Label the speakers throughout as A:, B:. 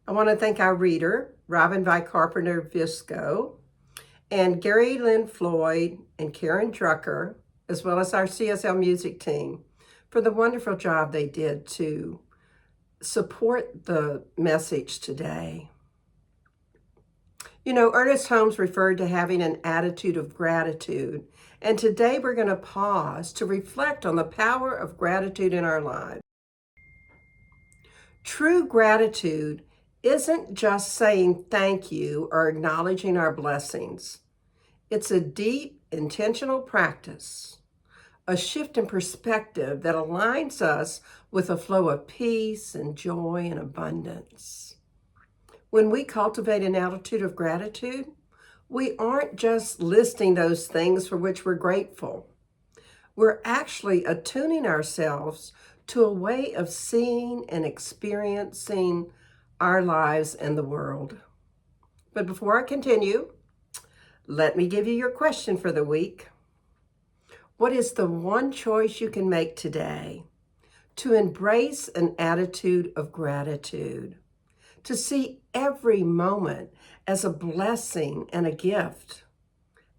A: I want to thank our reader, Robin Vi Carpenter Visco, and Gary Lynn Floyd and Karen Drucker, as well as our CSL music team, for the wonderful job they did to support the message today. You know, Ernest Holmes referred to having an attitude of gratitude, and today we're going to pause to reflect on the power of gratitude in our lives. True gratitude isn't just saying thank you or acknowledging our blessings. It's a deep, intentional practice, a shift in perspective that aligns us with a flow of peace and joy and abundance. When we cultivate an attitude of gratitude, we aren't just listing those things for which we're grateful. We're actually attuning ourselves to a way of seeing and experiencing our lives and the world. But before I continue, let me give you your question for the week. What is the one choice you can make today to embrace an attitude of gratitude, to see every moment as a blessing and a gift,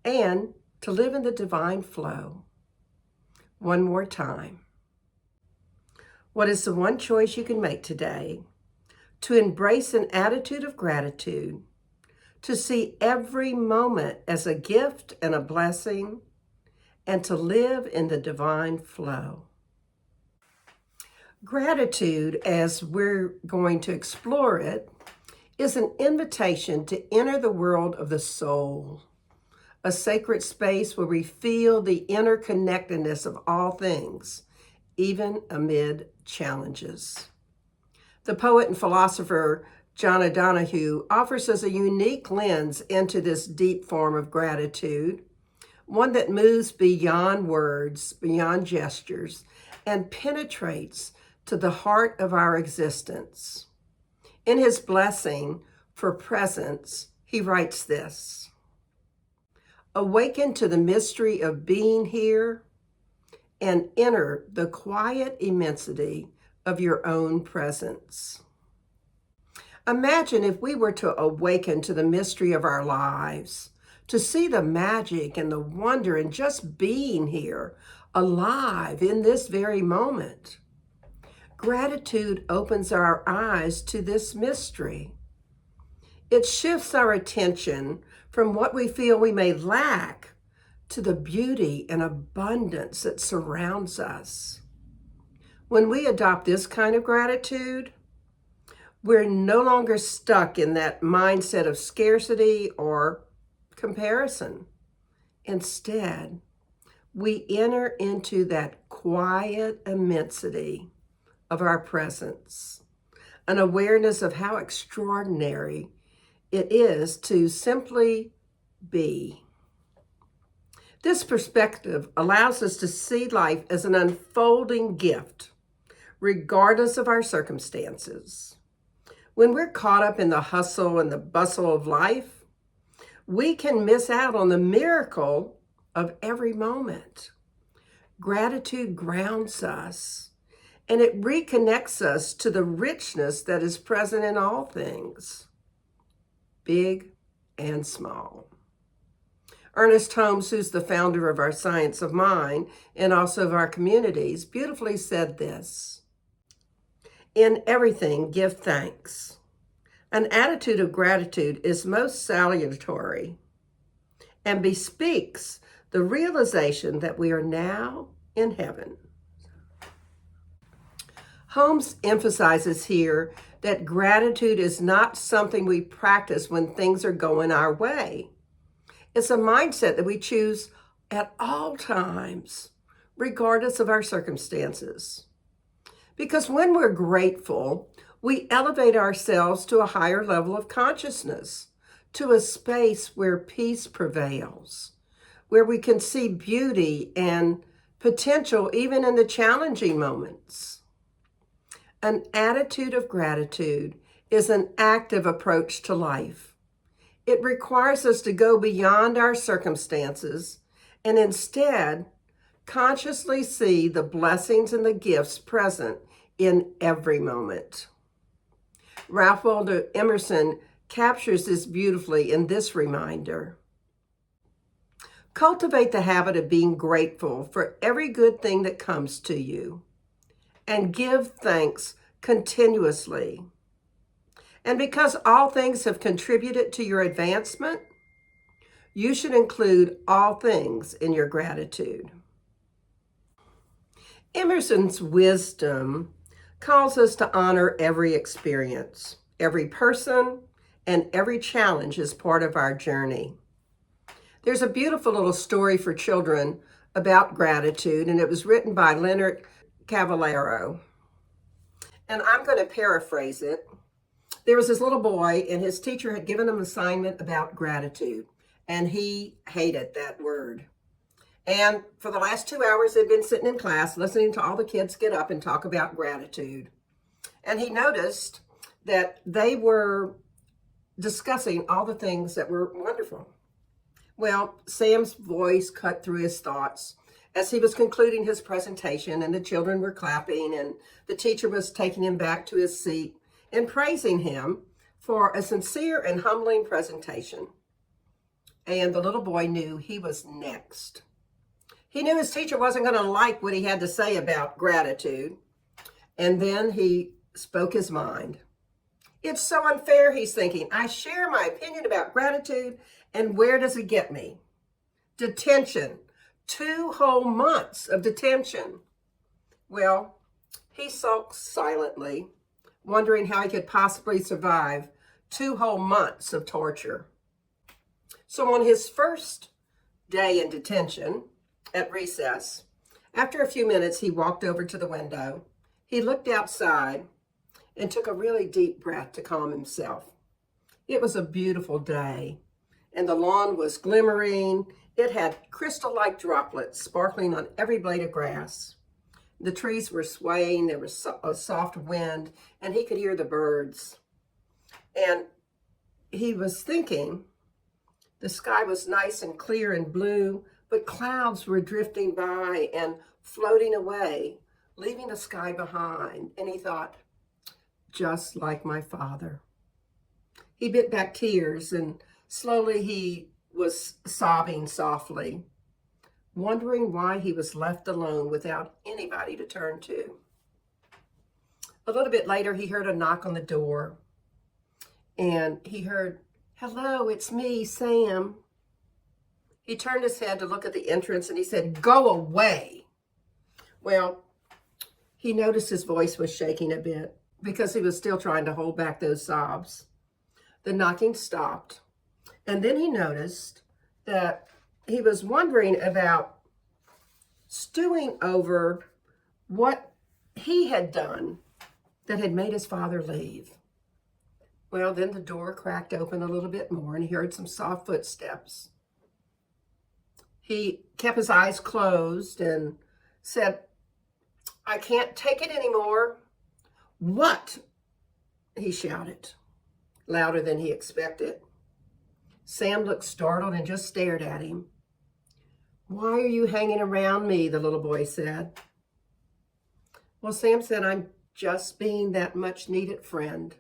A: and to live in the divine flow? One more time. What is the one choice you can make today to embrace an attitude of gratitude, to see every moment as a gift and a blessing, and to live in the divine flow? Gratitude, as we're going to explore it, is an invitation to enter the world of the soul, a sacred space where we feel the interconnectedness of all things, even amid challenges. The poet and philosopher John O'Donohue offers us a unique lens into this deep form of gratitude, one that moves beyond words, beyond gestures, and penetrates to the heart of our existence. In his blessing for presence, he writes this: "Awaken to the mystery of being here and enter the quiet immensity of your own presence." Imagine if we were to awaken to the mystery of our lives, to see the magic and the wonder in just being here, alive in this very moment. Gratitude opens our eyes to this mystery. It shifts our attention from what we feel we may lack to the beauty and abundance that surrounds us. When we adopt this kind of gratitude, we're no longer stuck in that mindset of scarcity or comparison. Instead, we enter into that quiet immensity of our presence, an awareness of how extraordinary it is to simply be. This perspective allows us to see life as an unfolding gift, regardless of our circumstances. When we're caught up in the hustle and the bustle of life, we can miss out on the miracle of every moment. Gratitude grounds us, and it reconnects us to the richness that is present in all things, big and small. Ernest Holmes, who's the founder of our Science of Mind and also of our communities, beautifully said this: "In everything, give thanks. An attitude of gratitude is most salutary and bespeaks the realization that we are now in heaven." Holmes emphasizes here that gratitude is not something we practice when things are going our way. It's a mindset that we choose at all times, regardless of our circumstances. Because when we're grateful, we elevate ourselves to a higher level of consciousness, to a space where peace prevails, where we can see beauty and potential even in the challenging moments. An attitude of gratitude is an active approach to life. It requires us to go beyond our circumstances and instead consciously see the blessings and the gifts present in every moment. Ralph Waldo Emerson captures this beautifully in this reminder. Cultivate the habit of being grateful for every good thing that comes to you, and give thanks continuously. And because all things have contributed to your advancement, you should include all things in your gratitude. Emerson's wisdom calls us to honor every experience, every person, and every challenge as part of our journey. There's a beautiful little story for children about gratitude, and it was written by Leonard Cavallaro. And I'm going to paraphrase it. There was this little boy, and his teacher had given him an assignment about gratitude, and he hated that word. And for the last 2 hours, they'd been sitting in class listening to all the kids get up and talk about gratitude. And he noticed that they were discussing all the things that were wonderful. Well, Sam's voice cut through his thoughts as he was concluding his presentation, and the children were clapping, and the teacher was taking him back to his seat and praising him for a sincere and humbling presentation. And the little boy knew he was next. He knew his teacher wasn't going to like what he had to say about gratitude. And then he spoke his mind. It's so unfair, he's thinking. I share my opinion about gratitude, and where does it get me? Detention. 2 whole months of detention. Well, he sulked silently, wondering how he could possibly survive 2 whole months of torture. So on his first day in detention, at recess, after a few minutes, he walked over to the window. He looked outside and took a really deep breath to calm himself. It was a beautiful day, and the lawn was glimmering. It had crystal-like droplets sparkling on every blade of grass. The trees were swaying. There was a soft wind, and he could hear the birds. And he was thinking the sky was nice and clear and blue, but clouds were drifting by and floating away, leaving the sky behind. And he thought, just like my father. He bit back tears, and slowly he was sobbing softly, wondering why he was left alone without anybody to turn to. A little bit later, he heard a knock on the door, and he heard, "Hello, it's me, Sam." He turned his head to look at the entrance, and he said, "Go away." Well, he noticed his voice was shaking a bit because he was still trying to hold back those sobs. The knocking stopped, and then he noticed that he was wondering about stewing over what he had done that had made his father leave. Well, then the door cracked open a little bit more, and he heard some soft footsteps. He kept his eyes closed and said, "I can't take it anymore." "What?" he shouted, louder than he expected. Sam looked startled and just stared at him. "Why are you hanging around me?" the little boy said. Well, Sam said, "I'm just being that much needed friend."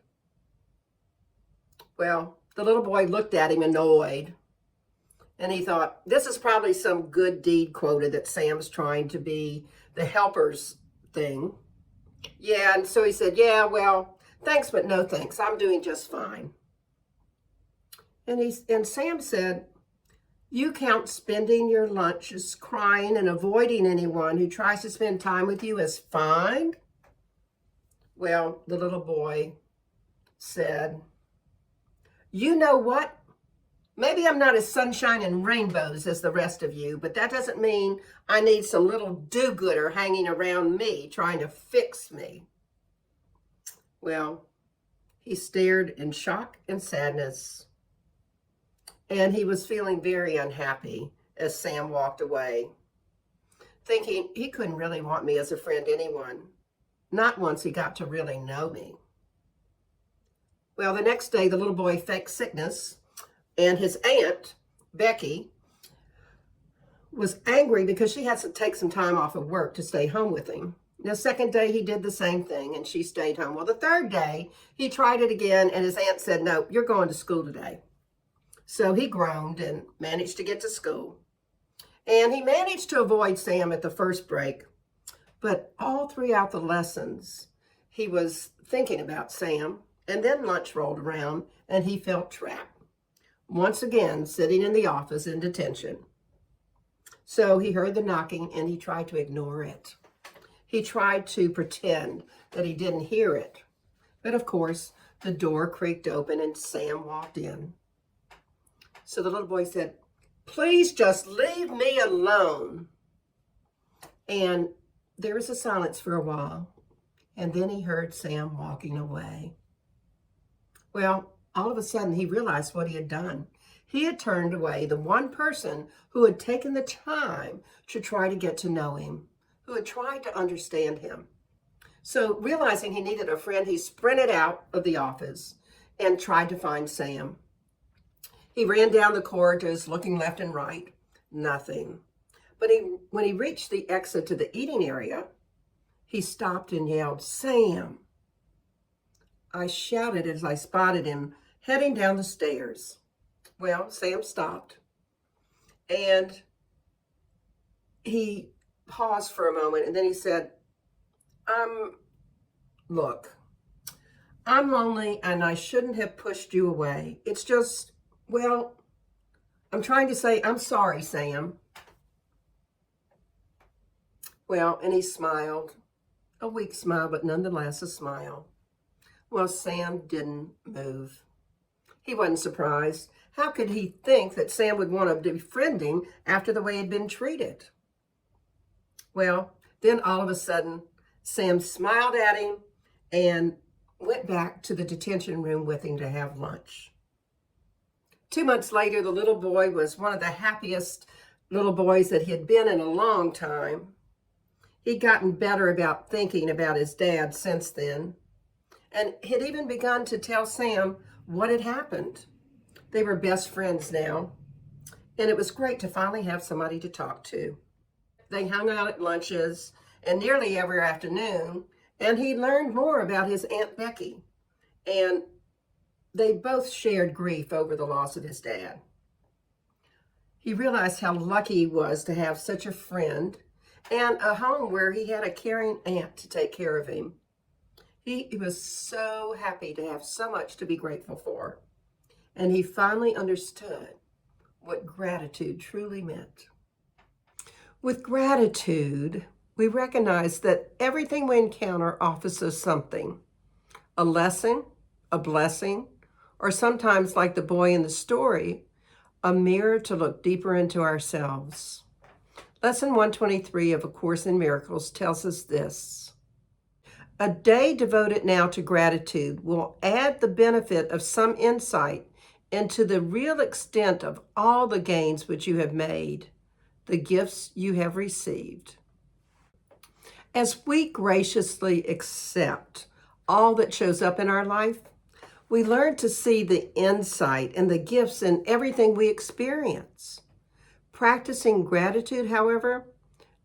A: Well, the little boy looked at him annoyed. And he thought, this is probably some good deed quota that Sam's trying to be the helper's thing. Yeah, and so he said, "Yeah, well, thanks, but no thanks. I'm doing just fine." And Sam said, "You count spending your lunches crying and avoiding anyone who tries to spend time with you as fine?" Well, the little boy said, "You know what? Maybe I'm not as sunshine and rainbows as the rest of you, but that doesn't mean I need some little do-gooder hanging around me trying to fix me." Well, he stared in shock and sadness, and he was feeling very unhappy as Sam walked away, thinking he couldn't really want me as a friend anyone, not once he got to really know me. Well, the next day, the little boy faked sickness, and his aunt, Becky, was angry because she had to take some time off of work to stay home with him. The second day, he did the same thing, and she stayed home. Well, the third day, he tried it again, and his aunt said, no, you're going to school today. So he groaned and managed to get to school. And he managed to avoid Sam at the first break. But all throughout the lessons, he was thinking about Sam. And then lunch rolled around, and he felt trapped. Once again, sitting in the office in detention. So he heard the knocking, and he tried to ignore it. He tried to pretend that he didn't hear it. But of course, the door creaked open and Sam walked in. So the little boy said, please just leave me alone. And there was a silence for a while. And then he heard Sam walking away. Well, all of a sudden he realized what he had done. He had turned away the one person who had taken the time to try to get to know him, who had tried to understand him. So realizing he needed a friend, he sprinted out of the office and tried to find Sam. He ran down the corridors, looking left and right, nothing. But when he reached the exit to the eating area, he stopped and yelled, Sam. I shouted as I spotted him heading down the stairs. Well, Sam stopped, and he paused for a moment, and then he said, look, I'm lonely and I shouldn't have pushed you away. It's just, well, I'm trying to say, I'm sorry, Sam. Well, and he smiled, a weak smile, but nonetheless a smile. Well, Sam didn't move. He wasn't surprised. How could he think that Sam would want to befriend him after the way he'd been treated? Well, then all of a sudden, Sam smiled at him and went back to the detention room with him to have lunch. 2 months later, the little boy was one of the happiest little boys that he had been in a long time. He'd gotten better about thinking about his dad since then, and had even begun to tell Sam what had happened. They were best friends now, and it was great to finally have somebody to talk to. They hung out at lunches and nearly every afternoon, and he learned more about his Aunt Becky. And they both shared grief over the loss of his dad. He realized how lucky he was to have such a friend and a home where he had a caring aunt to take care of him. He was so happy to have so much to be grateful for. And he finally understood what gratitude truly meant. With gratitude, we recognize that everything we encounter offers us something, a lesson, a blessing, or sometimes, like the boy in the story, a mirror to look deeper into ourselves. Lesson 123 of A Course in Miracles tells us this: a day devoted now to gratitude will add the benefit of some insight into the real extent of all the gains which you have made, the gifts you have received. As we graciously accept all that shows up in our life, we learn to see the insight and the gifts in everything we experience. Practicing gratitude, however,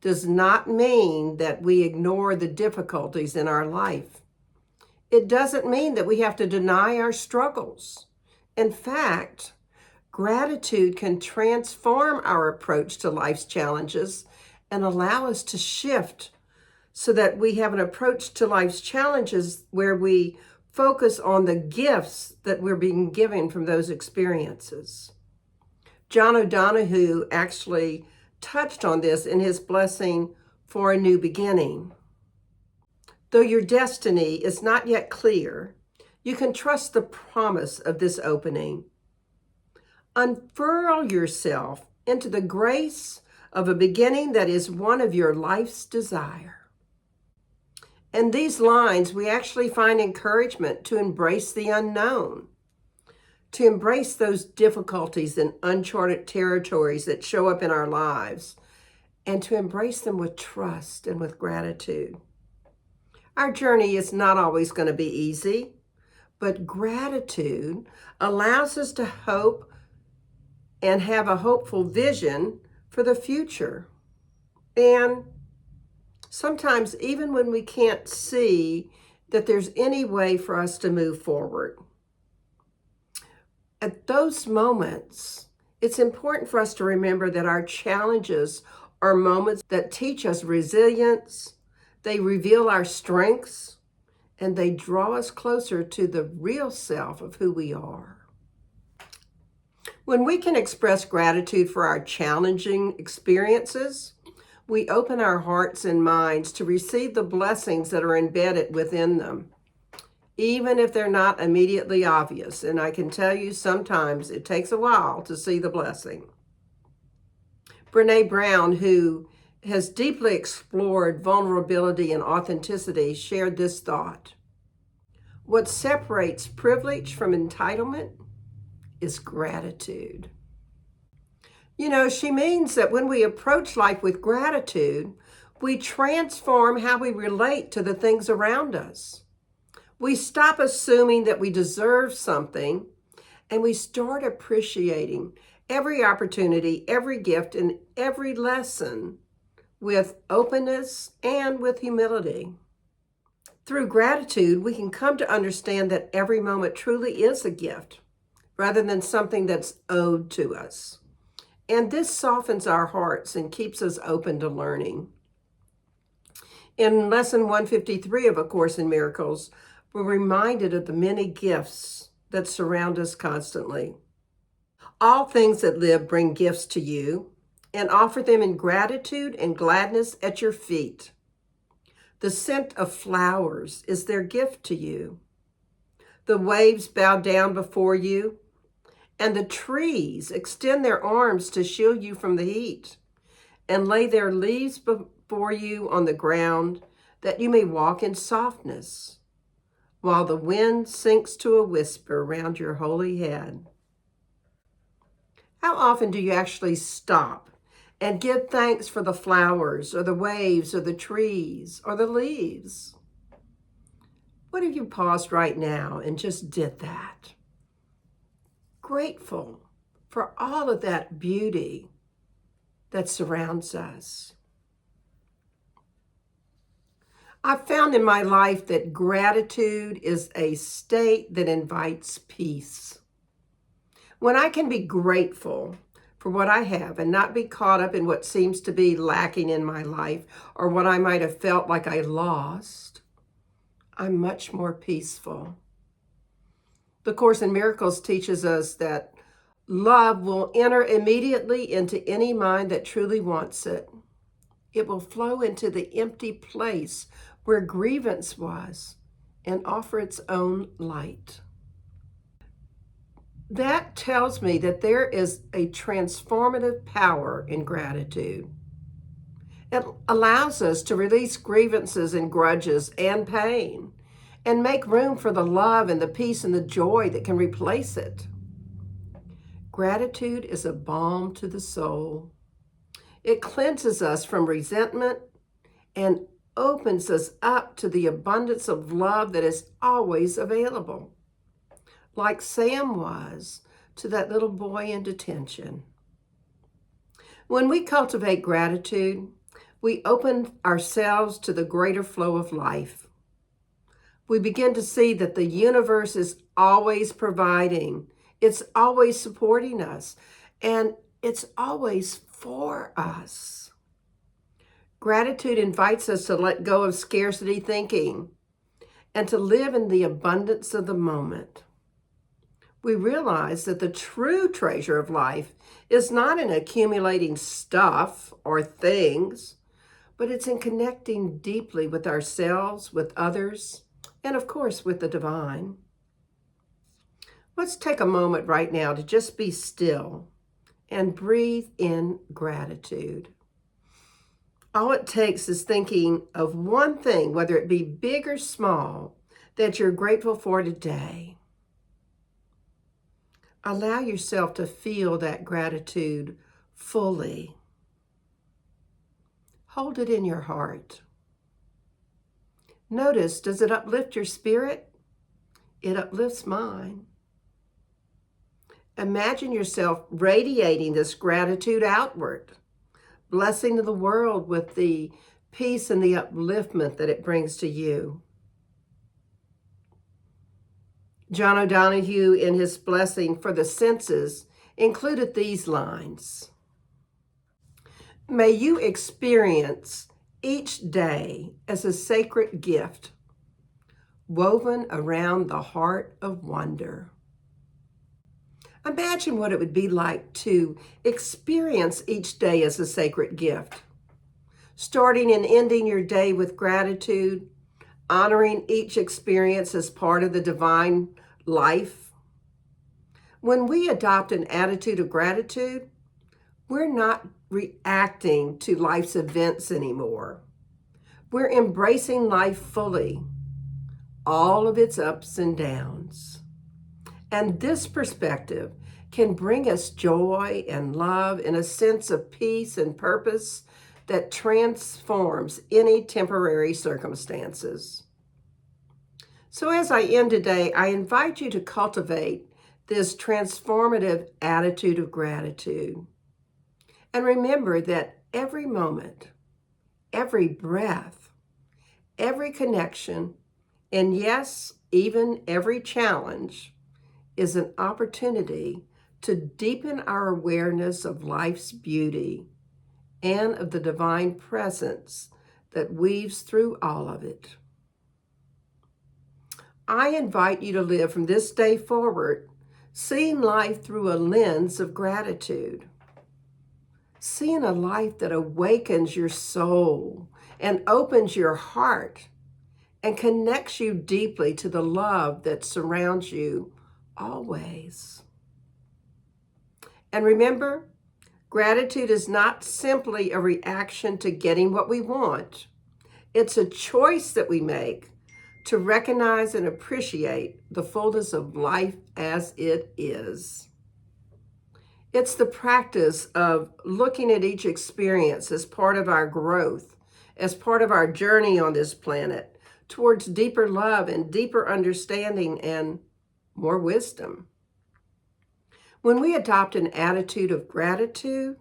A: does not mean that we ignore the difficulties in our life. It doesn't mean that we have to deny our struggles. In fact, gratitude can transform our approach to life's challenges and allow us to shift so that we have an approach to life's challenges where we focus on the gifts that we're being given from those experiences. John O'Donohue actually touched on this in his blessing for a new beginning. Though your destiny is not yet clear, you can trust the promise of this opening. Unfurl yourself into the grace of a beginning that is one of your life's desire. In these lines, we actually find encouragement to embrace the unknown, to embrace those difficulties and uncharted territories that show up in our lives, and to embrace them with trust and with gratitude. Our journey is not always going to be easy, but gratitude allows us to hope and have a hopeful vision for the future. And Sometimes even when we can't see that there's any way for us to move forward. At those moments, it's important for us to remember that our challenges are moments that teach us resilience, they reveal our strengths, and they draw us closer to the real self of who we are. When we can express gratitude for our challenging experiences, we open our hearts and minds to receive the blessings that are embedded within them, even if they're not immediately obvious. And I can tell you sometimes it takes a while to see the blessing. Brene Brown, who has deeply explored vulnerability and authenticity, shared this thought. What separates privilege from entitlement is gratitude. You know, she means that when we approach life with gratitude, we transform how we relate to the things around us. We stop assuming that we deserve something, and we start appreciating every opportunity, every gift, and every lesson with openness and with humility. Through gratitude, we can come to understand that every moment truly is a gift, rather than something that's owed to us. And this softens our hearts and keeps us open to learning. In Lesson 153 of A Course in Miracles, we're reminded of the many gifts that surround us constantly. All things that live bring gifts to you and offer them in gratitude and gladness at your feet. The scent of flowers is their gift to you. The waves bow down before you, and the trees extend their arms to shield you from the heat and lay their leaves before you on the ground that you may walk in softness, while the wind sinks to a whisper round your holy head. How often do you actually stop and give thanks for the flowers or the waves or the trees or the leaves? What if you paused right now and just did that? Grateful for all of that beauty that surrounds us. I've found in my life that gratitude is a state that invites peace. When I can be grateful for what I have and not be caught up in what seems to be lacking in my life or what I might have felt like I lost, I'm much more peaceful. The Course in Miracles teaches us that love will enter immediately into any mind that truly wants it. It will flow into the empty place where grievance was and offer its own light. That tells me that there is a transformative power in gratitude. It allows us to release grievances and grudges and pain and make room for the love and the peace and the joy that can replace it. Gratitude is a balm to the soul. It cleanses us from resentment and opens us up to the abundance of love that is always available, like Sam was to that little boy in detention. When we cultivate gratitude, we open ourselves to the greater flow of life. We begin to see that the universe is always providing. It's always supporting us, and it's always for us. Gratitude invites us to let go of scarcity thinking and to live in the abundance of the moment. We realize that the true treasure of life is not in accumulating stuff or things, but it's in connecting deeply with ourselves, with others, and of course with the divine. Let's take a moment right now to just be still and breathe in gratitude. All it takes is thinking of one thing, whether it be big or small, that you're grateful for today. Allow yourself to feel that gratitude fully. Hold it in your heart. Notice, does it uplift your spirit? It uplifts mine. Imagine yourself radiating this gratitude outward, blessing the world with the peace and the upliftment that it brings to you. John O'Donohue, in his blessing for the senses, included these lines: "May you experience each day as a sacred gift, woven around the heart of wonder." Imagine what it would be like to experience each day as a sacred gift, starting and ending your day with gratitude, honoring each experience as part of the divine life. When we adopt an attitude of gratitude, we're not reacting to life's events anymore. We're embracing life fully, all of its ups and downs. And this perspective can bring us joy and love and a sense of peace and purpose that transforms any temporary circumstances. So as I end today, I invite you to cultivate this transformative attitude of gratitude. And remember that every moment, every breath, every connection, and yes, even every challenge is an opportunity to deepen our awareness of life's beauty and of the divine presence that weaves through all of it. I invite you to live from this day forward, seeing life through a lens of gratitude, seeing a life that awakens your soul and opens your heart and connects you deeply to the love that surrounds you always. And remember, gratitude is not simply a reaction to getting what we want. It's a choice that we make to recognize and appreciate the fullness of life as it is. It's the practice of looking at each experience as part of our growth, as part of our journey on this planet, towards deeper love and deeper understanding and more wisdom. When we adopt an attitude of gratitude,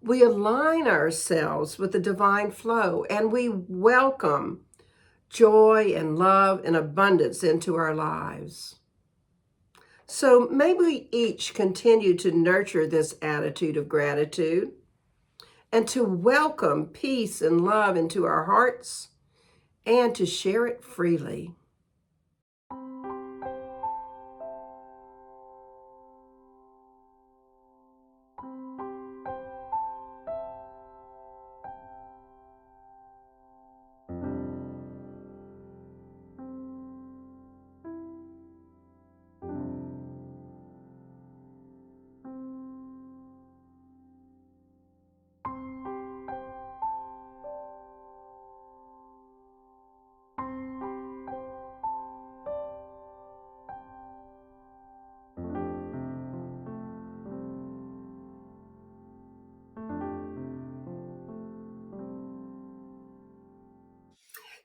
A: we align ourselves with the divine flow and we welcome joy and love and abundance into our lives. So may we each continue to nurture this attitude of gratitude and to welcome peace and love into our hearts and to share it freely.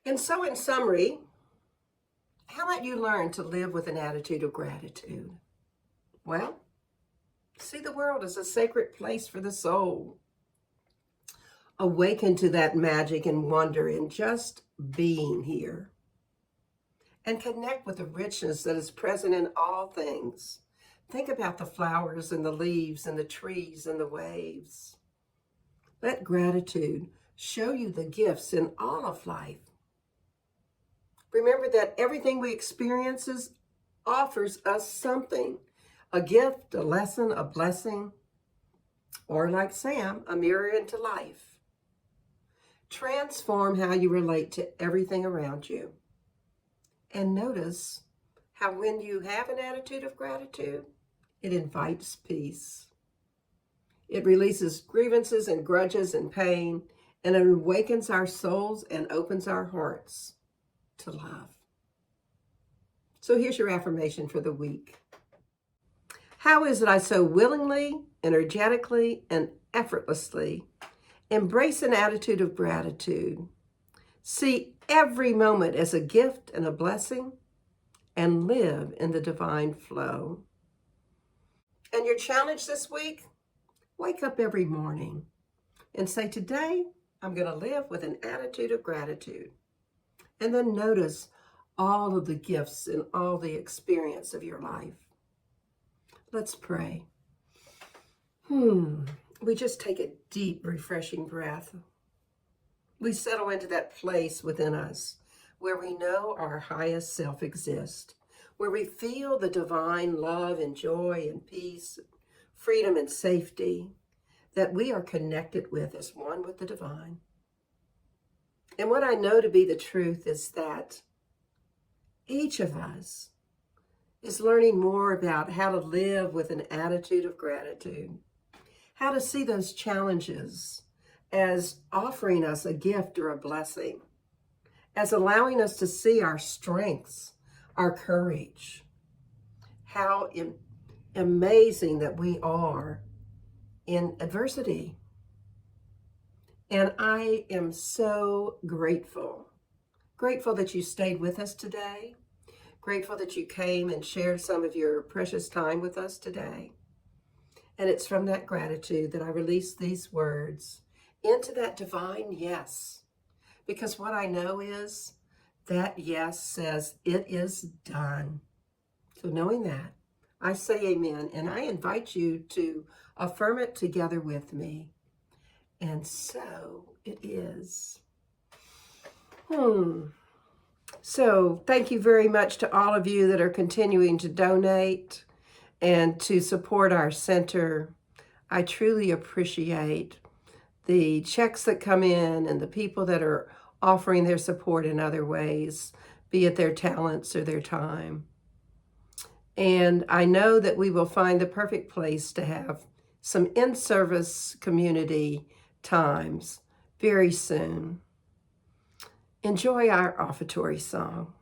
A: And so in summary, how might you learn to live with an attitude of gratitude? Well, see the world as a sacred place for the soul. Awaken to that magic and wonder in just being here. And connect with the richness that is present in all things. Think about the flowers and the leaves and the trees and the waves. Let gratitude show you the gifts in all of life. Remember that everything we experience offers us something, a gift, a lesson, a blessing, or like Sam, a mirror into life. Transform how you relate to everything around you. And notice how when you have an attitude of gratitude, it invites peace. It releases grievances and grudges and pain, and it awakens our souls and opens our hearts to love. So here's your affirmation for the week. How is it I so willingly, energetically, and effortlessly embrace an attitude of gratitude, see every moment as a gift and a blessing, and live in the divine flow? And your challenge this week, wake up every morning and say, today I'm going to live with an attitude of gratitude. And then notice all of the gifts and all the experience of your life. Let's pray. We just take a deep, refreshing breath. We settle into that place within us where we know our highest self exists, where we feel the divine love and joy and peace, freedom and safety that we are connected with as one with the divine. And what I know to be the truth is that each of us is learning more about how to live with an attitude of gratitude, how to see those challenges as offering us a gift or a blessing, as allowing us to see our strengths, our courage, how amazing that we are in adversity. And I am so grateful that you stayed with us today, grateful that you came and shared some of your precious time with us today. And it's from that gratitude that I release these words into that divine yes. Because what I know is that yes says it is done. So knowing that, I say amen, and I invite you to affirm it together with me. And so it is. So thank you very much to all of you that are continuing to donate and to support our center. I truly appreciate the checks that come in and the people that are offering their support in other ways, be it their talents or their time. And I know that we will find the perfect place to have some in-service community times very soon. Enjoy our offertory song.